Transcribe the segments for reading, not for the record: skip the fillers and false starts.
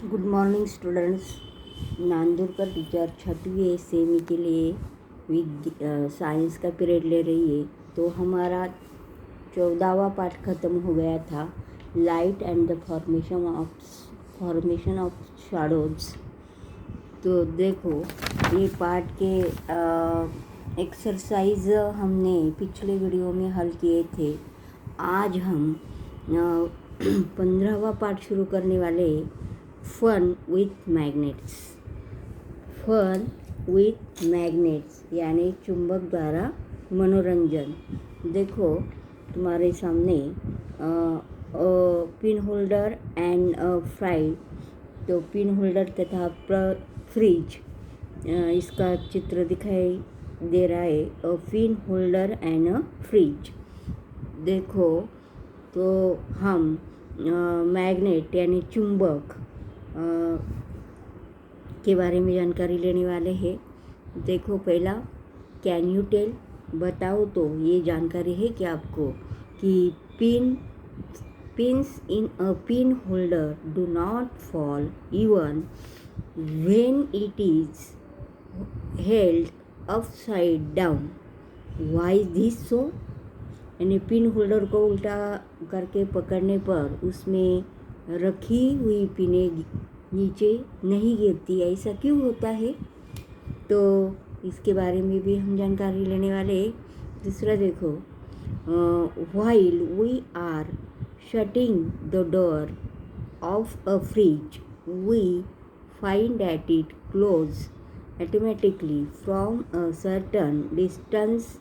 Good morning students. Nandurkar teacher 6वीं semi के लिए साइंस का पीरियड ले रही है। तो हमारा 14वां पाठ ख़त्म हो गया था, light and the formation of shadows. तो देखो, ये पाठ के एक्सरसाइज हमने पिछले वीडियो में हल किए थे। आज हम 15वां पाठ शुरू करने वाले, fun with magnets. Fun with magnets यानी चुंबक द्वारा मनोरंजन। देखो, तुम्हारे सामने पिन होल्डर एंड फ्राई, तो पिन होल्डर तथा फ्रिज, इसका चित्र दिखाई दे रहा है। Pin holder and fridge. देखो, तो हम मैग्नेट यानी चुंबक के बारे में जानकारी लेने वाले हैं। देखो, पहला, कैन यू टेल, बताओ तो ये जानकारी है कि आपको कि pins in a pin holder do not fall even when it is held upside down. Why is this so? यानी पिन होल्डर को उल्टा करके पकड़ने पर उसमें रखी हुई पिनें नीचे नहीं गिरती, ऐसा क्यों होता है? तो इसके बारे में भी हम जानकारी लेने वाले। दूसरा देखो, while we are shutting the door of a fridge, we find that it closes automatically from a certain distance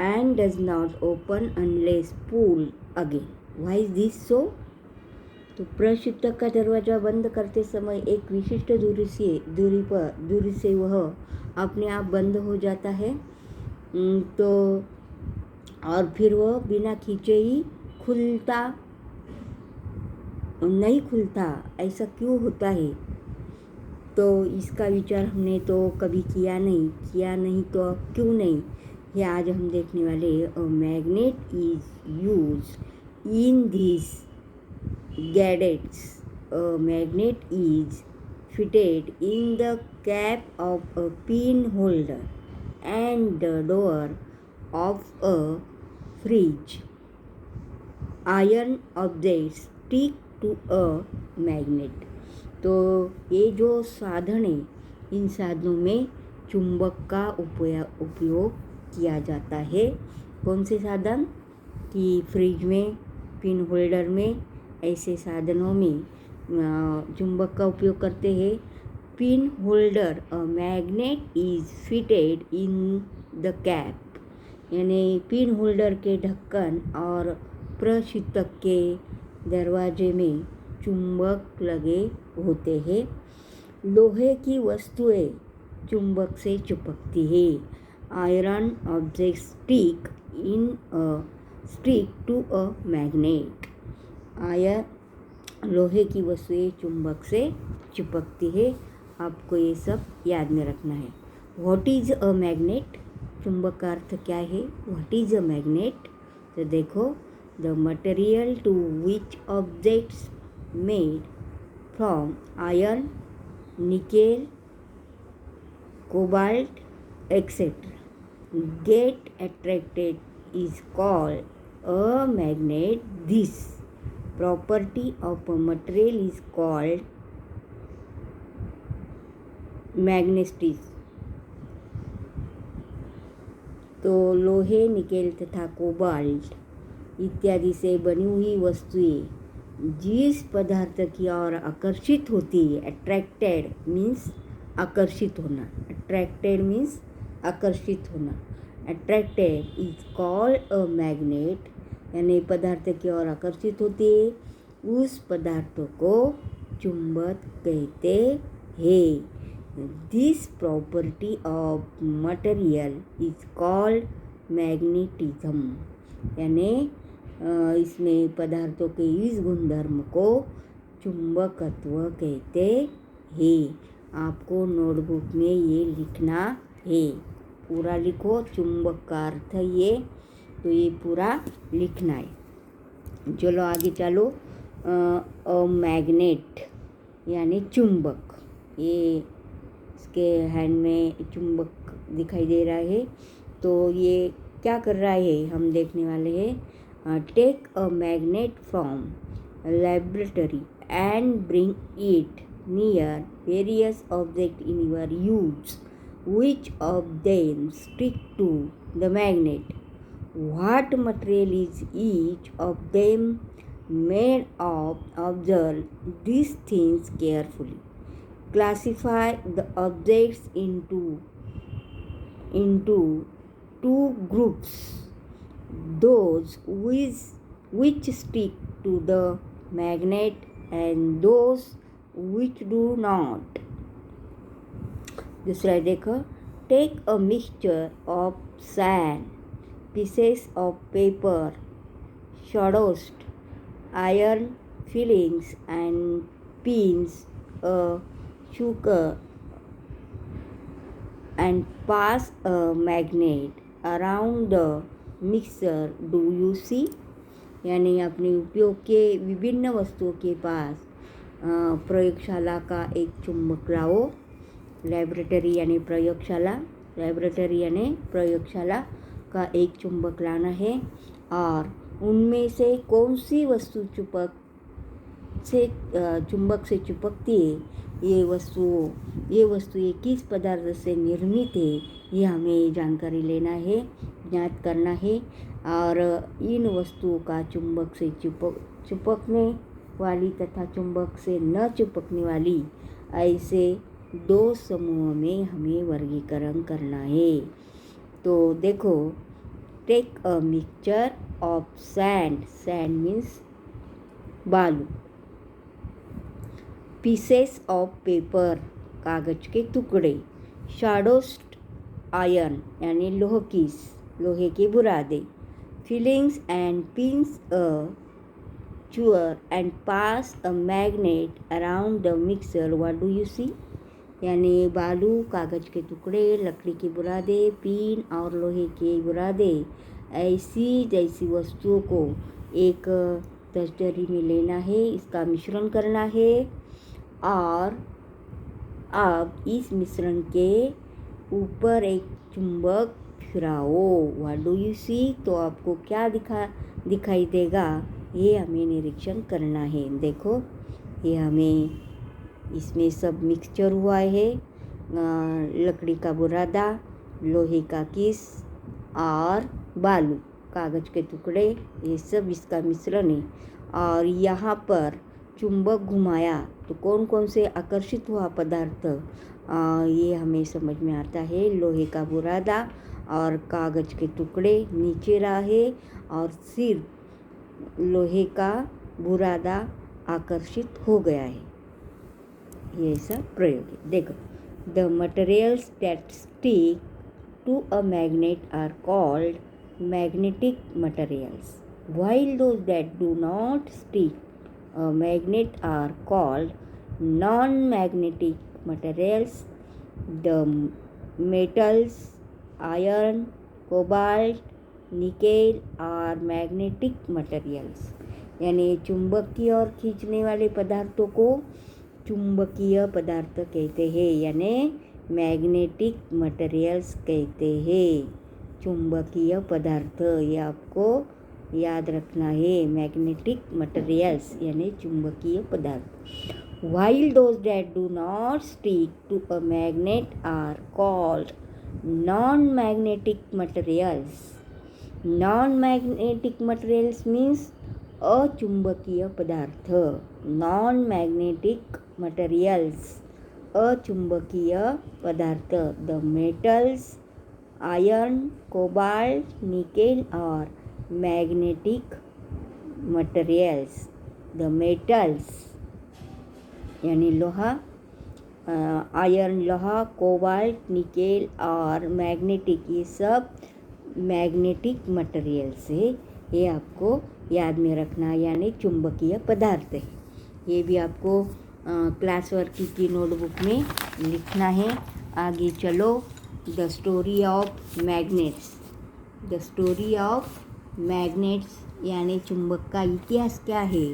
and does not open unless pulled again. Why is this so? तो प्रशीतक का दरवाज़ा बंद करते समय एक विशिष्ट दूरी से वह अपने आप बंद हो जाता है, तो और फिर वह बिना खींचे ही नहीं खुलता, ऐसा क्यों होता है? तो इसका विचार हमने तो कभी किया नहीं तो क्यों नहीं, ये आज हम देखने वाले। Magnet is use in this gadgets. A magnet is fitted in the cap of a pin holder and the door of a fridge. Iron objects stick to a magnet. तो ये जो साधन है, इन साधनों में चुंबक का उपयोग किया जाता है। कौन से साधन? कि फ्रिज में, पिन होल्डर में, ऐसे साधनों में चुंबक का उपयोग करते हैं। Pin holder, a magnet is fitted in the cap, यानी पिन होल्डर के ढक्कन और प्रशीतक के दरवाजे में चुंबक लगे होते हैं। लोहे की वस्तुएं चुंबक से चिपकती है। Iron object stick to a magnet. लोहे की वस्तुएं चुंबक से चिपकती है। आपको ये सब याद में रखना है। What is a magnet? चुंबक का अर्थ क्या है? What is a magnet? तो देखो, the material to which objects made from iron, nickel, cobalt, etc. get attracted is called a magnet. This property of a material is called magnetism. तो लोहे, nickel तथा कोबाल्ट इत्यादि से बनी हुई वस्तुएं जिस पदार्थ की ओर आकर्षित होती है, अट्रैक्टेड मीन्स आकर्षित होना, attracted is called a magnet, यानी पदार्थ की ओर आकर्षित होती है, उस पदार्थ को चुंबक कहते हैं। This property of material is called magnetism, यानी इसमें पदार्थों के इस गुणधर्म को चुंबकत्व कहते हैं। आपको नोटबुक में ये लिखना है, पूरा लिखो। चुंबक का अर्थ ये, तो ये पूरा लिखना है। चलो आगे चलो। मैग्नेट यानी चुंबक। ये इसके हैंड में चुंबक दिखाई दे रहा है। तो ये क्या कर रहा है हम देखने वाले हैं। Take a magnet from laboratory and bring it near various objects in your use. Which of them stick to the magnet? What material is each of them made of? Observe these things carefully. Classify the objects into two groups: those which stick to the magnet and those which do not. दूसरा देखो, take a mixture of sand, pieces of paper, sawdust, iron fillings and pins, a sugar, and pass a magnet around the mixer. Do you see? यानी अपने उपयोग के विभिन्न वस्तुओं के पास प्रयोगशाला का एक चुंबक लाओ। लैबोरेटरी यानी प्रयोगशाला, लैबोरेटरी यानी प्रयोगशाला का एक चुंबक लाना है और उनमें से कौन सी वस्तु चुंबक से चिपकती है, ये वस्तु ये किस पदार्थ से निर्मित है, ये हमें जानकारी लेना है, ज्ञात करना है। और इन वस्तुओं का चुंबक से चिपकने वाली तथा चुंबक से न चिपकने वाली ऐसे दो समूह में हमें वर्गीकरण करना है। तो देखो, take a mixture of sand, sand means बालू, पीसेस ऑफ पेपर, कागज के टुकड़े, sawdust, आयरन यानी लोहे के बुरादे, fillings and pins, a chore, and pass a magnet around the mixer. What do you see? यानी बालू, कागज के टुकड़े, लकड़ी के बुरादे, पिन और लोहे के बुरादे, ऐसी जैसी वस्तुओं को एक तस्तरी में लेना है, इसका मिश्रण करना है और अब इस मिश्रण के ऊपर एक चुंबक फिराओ। What do you see? तो आपको क्या दिखाई देगा, ये हमें निरीक्षण करना है। देखो, ये हमें इसमें सब मिक्सचर हुआ है, लकड़ी का बुरादा, लोहे का किस और बालू, कागज के टुकड़े, ये सब इसका मिश्रण है। और यहाँ पर चुंबक घुमाया तो कौन कौन से आकर्षित हुआ पदार्थ, ये हमें समझ में आता है। लोहे का बुरादा और कागज के टुकड़े नीचे रहे और सिर्फ लोहे का बुरादा आकर्षित हो गया है। ये सब प्रयोग है। देखो, the materials that stick to a magnet are called magnetic materials, while those that do not stick a magnet are called non-magnetic materials. The metals iron, cobalt, nickel और मैग्नेटिक मटेरियल्स, यानी चुंबकीय और खींचने वाले पदार्थों को चुंबकीय पदार्थ कहते हैं, यानी मैग्नेटिक मटेरियल्स कहते हैं। चुंबकीय पदार्थ, ये आपको याद रखना है, मैग्नेटिक मटेरियल्स यानी चुंबकीय पदार्थ। While those that do not stick to a magnet are called non-magnetic materials. Non-magnetic materials means अचुंबकीय पदार्थ। Non-magnetic materials, अचुंबकीय पदार्थ। The metals iron, cobalt, nickel और magnetic materials. The metals यानी लोहा, आयरन लोहा, कोबाल्ट निकेल और मैग्नेटिक, ये सब magnetic materials है। ये आपको याद में रखना, यानी चुंबकीय पदार्थ है। ये भी आपको क्लास वर्क की नोटबुक में लिखना है। आगे चलो, the story of magnets. The story of magnets यानी चुंबक का इतिहास क्या है।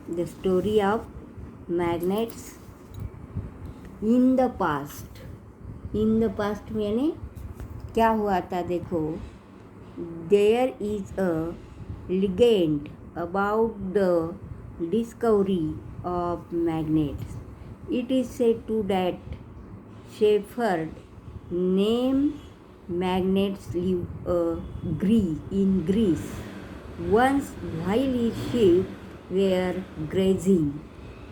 The story of magnets in the past. In the past यानी क्या हुआ था देखो. There is a legend about the discovery of magnets. It is said to that shepherd named Magnets live in Greece. Once, while his sheep were grazing,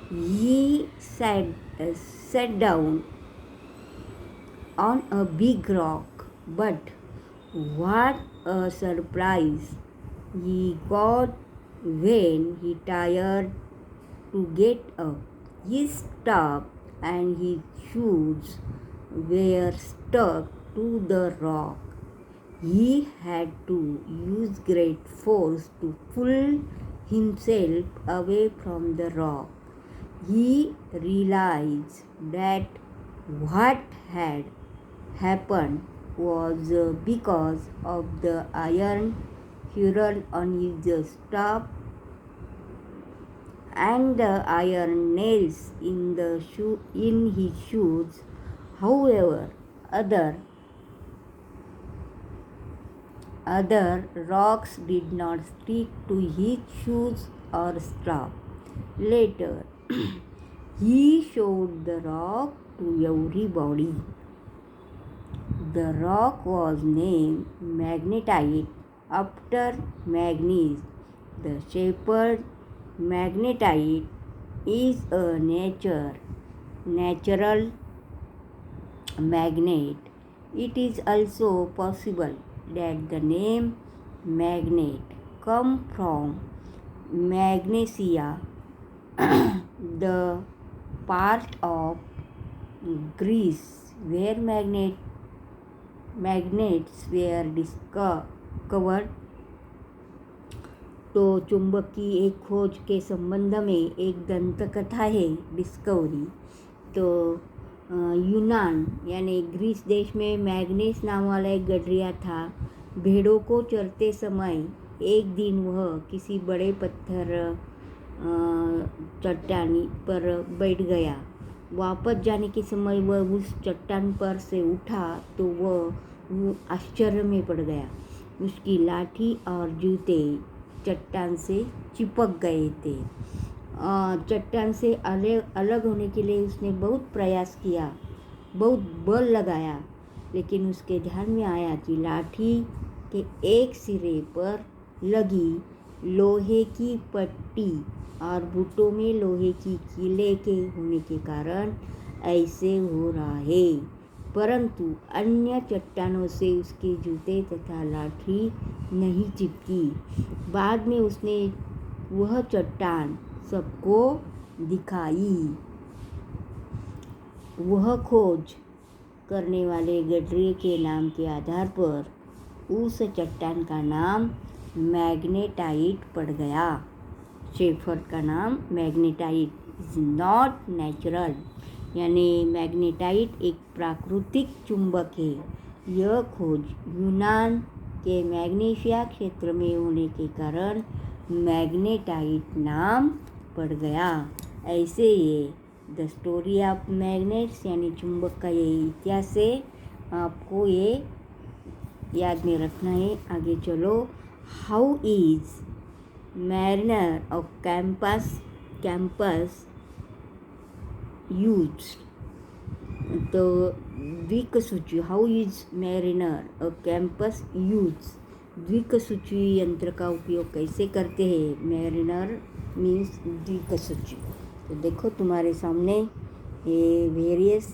he sat down on a big rock. But what a surprise he got when he tried to get up. His staff and his shoes were stuck to the rock. He had to use great force to pull himself away from the rock. He realized that what had happened was because of the iron ferrule on his staff and the iron nails in his shoes. However, other rocks did not stick to his shoes or strap. Later, he showed the rock to everybody. The rock was named magnetite after Magnus, the shepherd. Magnetite is a natural magnet. It is also possible that the name magnet come from Magnesia, the part of Greece where magnets were discovered. तो चुंबक की एक खोज के संबंध में एक दंतकथा है डिस्कवरी. तो यूनान यानी ग्रीस देश में मैग्नेस नाम वाला एक गडरिया था. भेड़ों को चरते समय एक दिन वह किसी बड़े पत्थर चट्टानी पर बैठ गया. वापस जाने के समय वह उस चट्टान पर से उठा तो वह आश्चर्य में पड़ गया. उसकी लाठी और जूते चट्टान से चिपक गए थे. चट्टान से अलग होने के लिए उसने बहुत प्रयास किया, बहुत बल लगाया, लेकिन उसके ध्यान में आया कि लाठी के एक सिरे पर लगी लोहे की पट्टी और बूटों में लोहे की कीले के होने के कारण ऐसे हो रहा है. परंतु अन्य चट्टानों से उसके जूते तथा लाठी नहीं चिपकी. बाद में उसने वह चट्टान सबको दिखाई. वह खोज करने वाले गडरिये के नाम के आधार पर उस चट्टान का नाम मैग्नेटाइट पड़ गया. शेफर्ड का नाम मैग्नेटाइट इज नॉट नेचुरल, यानी मैग्नेटाइट एक प्राकृतिक चुंबक है. यह खोज यूनान के मैग्नेशिया क्षेत्र में होने के कारण मैग्नेटाइट नाम पड़ गया. ऐसे ये द स्टोरी ऑफ मैग्नेट्स यानी चुंबक का ये इतिहास है. आपको ये याद में रखना है. आगे चलो. How is mariner of campus used. तो द्विकसूची. How is mariner of campus use. द्विकसूची यंत्र का उपयोग कैसे करते हैं. मैरिनर मीन्स द्विकसूची. तो देखो तुम्हारे सामने ये वेरियस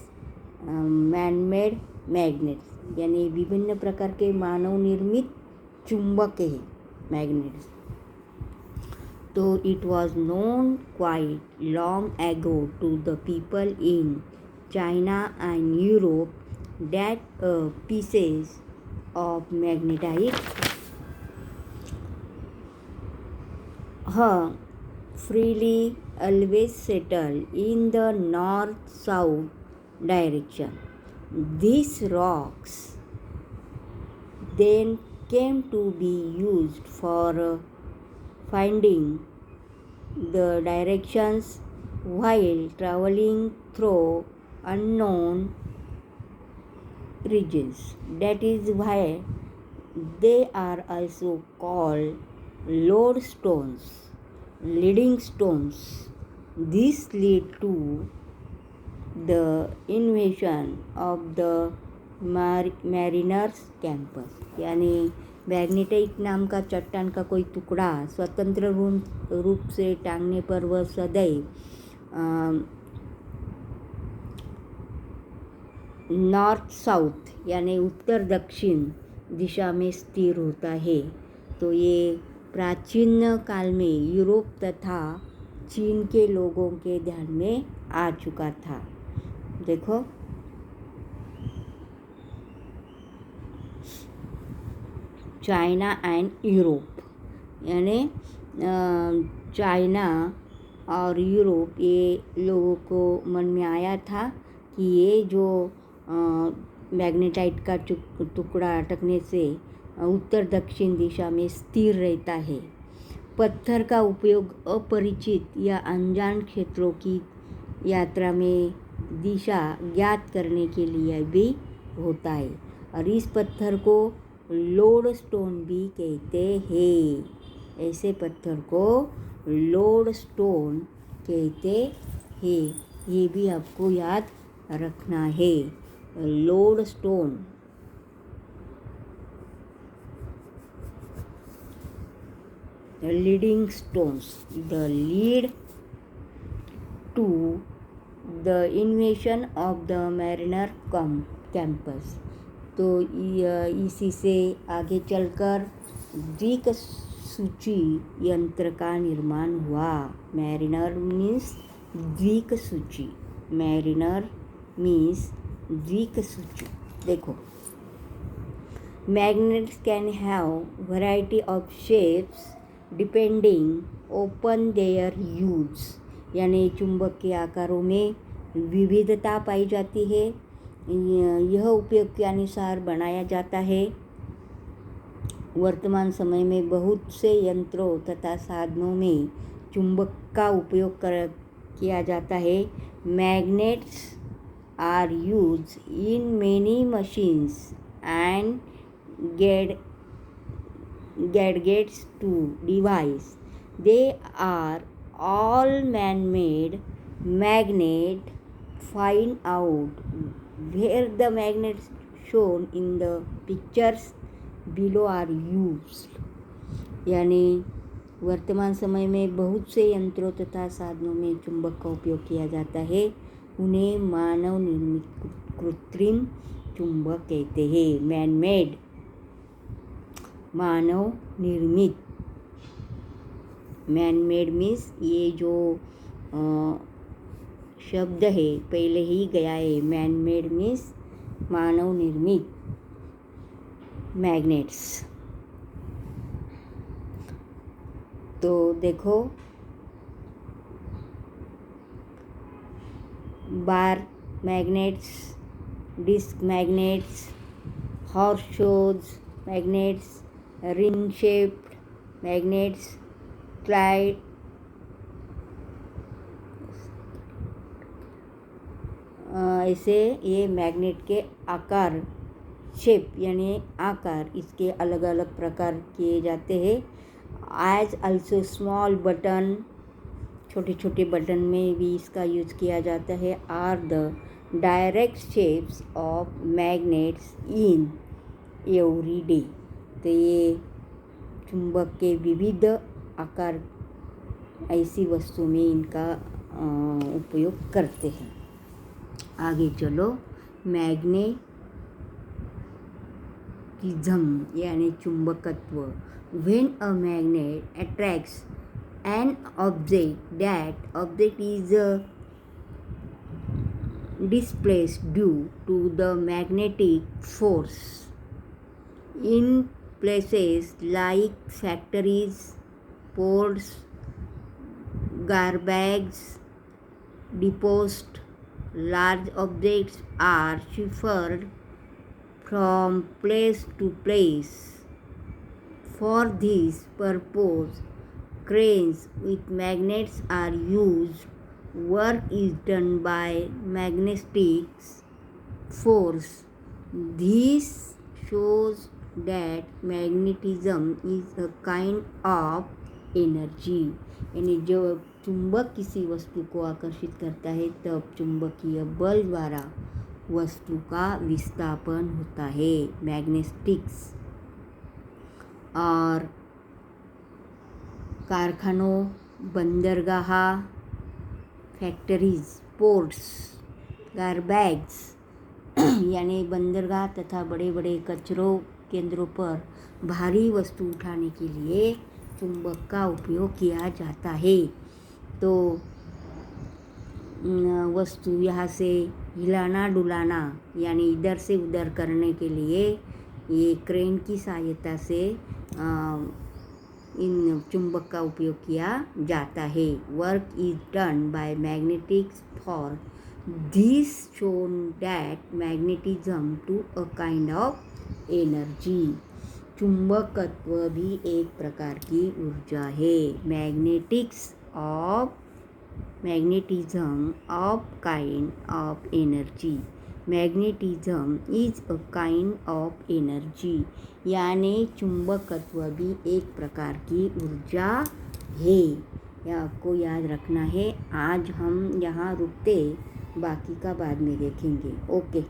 मैनमेड मैग्नेट्स यानी विभिन्न प्रकार के मानव निर्मित चुंबक है मैग्नेट्स. तो it was known quite long ago to the people in China and Europe that pieces of magnetite freely always settle in the north-south direction. These rocks then came to be used for finding the directions while traveling through unknown regions. That is why they are also called lodestones, leading stones. This led to the invention of the mariners campus, यानी magnetite नाम का चट्टान का कोई टुकड़ा स्वतंत्र रूप से टांगने पर वह सदैव नॉर्थ साउथ यानी उत्तर दक्षिण दिशा में स्थिर होता है। तो ये प्राचीन काल में यूरोप तथा चीन के लोगों के ध्यान में आ चुका था। देखो, चाइना एंड यूरोप, यानी चाइना और यूरोप, ये लोगों को मन में आया था कि ये जो मैग्नेटाइट का टुकड़ा अटकने से उत्तर दक्षिण दिशा में स्थिर रहता है। पत्थर का उपयोग अपरिचित या अनजान क्षेत्रों की यात्रा में दिशा ज्ञात करने के लिए भी होता है, और इस पत्थर को लोडस्टोन भी कहते हैं। ऐसे पत्थर को लोडस्टोन कहते हैं, ये भी आपको याद रखना है। Lodestone, leading stones, the lead to the invention of the mariner compass. तो इसी से आगे चलकर दिक्सूची यंत्र का निर्माण हुआ। मैरिनर मीन्स दिक्सूची, मैरिनर मीन्स दिक्सूची। देखो, magnets can have variety of shapes depending open their use, यानी चुंबक के आकारों में विविधता पाई जाती है। यह उपयोग के अनुसार बनाया जाता है। वर्तमान समय में बहुत से यंत्रों तथा साधनों में चुंबक का उपयोग किया जाता है। Magnets are use in many machines and gadgets to device. They are all man-made magnet. Find out where the magnets shown in the pictures below are used. यानी वर्तमान समय में बहुत से यंत्रों तथा साधनों में चुंबक का उपयोग किया जाता है। उन्हें मानव निर्मित कृत्रिम चुंबक कहते हैं। मैन मेड, मानव निर्मित। मैन मेड मीन्स ये जो शब्द है पहले ही गया है। मैन मेड मीन्स मानव निर्मित मैग्नेट्स। तो देखो, bar magnets, disc magnets, horseshoes magnets, ring shaped magnets, क्लाइड ऐसे ये मैग्नेट के आकार, शेप यानी आकार, इसके अलग अलग प्रकार किए जाते हैं। एज अल्सो स्मॉल बटन, छोटे छोटे बटन में भी इसका यूज किया जाता है। Are the direct shapes of magnets in everyday. तो ये चुंबक के विविध आकार ऐसी वस्तु में इनका उपयोग करते हैं। आगे चलो, मैग्नेटिज्म यानी चुंबकत्व। When a magnet attracts an object, that object is displaced due to the magnetic force. In places like factories, ports, garbage depots, large objects are shifted from place to place. For this purpose, cranes with magnets are used work is done by magnetic force. This shows that magnetism is a kind of energy. यानी जब चुंबक किसी वस्तु को आकर्षित करता है तब चुंबकीय बल द्वारा वस्तु का विस्थापन होता है, मैग्नेटिक्स। और कारखानों, बंदरगाह, फैक्ट्रीज, पोर्ट्स, गारबैग्स यानी बंदरगाह तथा बड़े बड़े कचरों केंद्रों पर भारी वस्तु उठाने के लिए चुंबक का उपयोग किया जाता है। तो वस्तु यहाँ से हिलाना डुलाना यानी इधर से उधर करने के लिए ये क्रेन की सहायता से इन चुंबक का उपयोग किया जाता है। Work is done by magnetic for this shown that magnetism to a kind of energy. चुंबकत्व भी एक प्रकार की ऊर्जा है। Magnetism of kind of energy. Magnetism is a kind of energy यानी चुंबकत्व भी एक प्रकार की ऊर्जा है। यह आपको याद रखना है। आज हम यहाँ रुकते, बाकी का बाद में देखेंगे। ओके।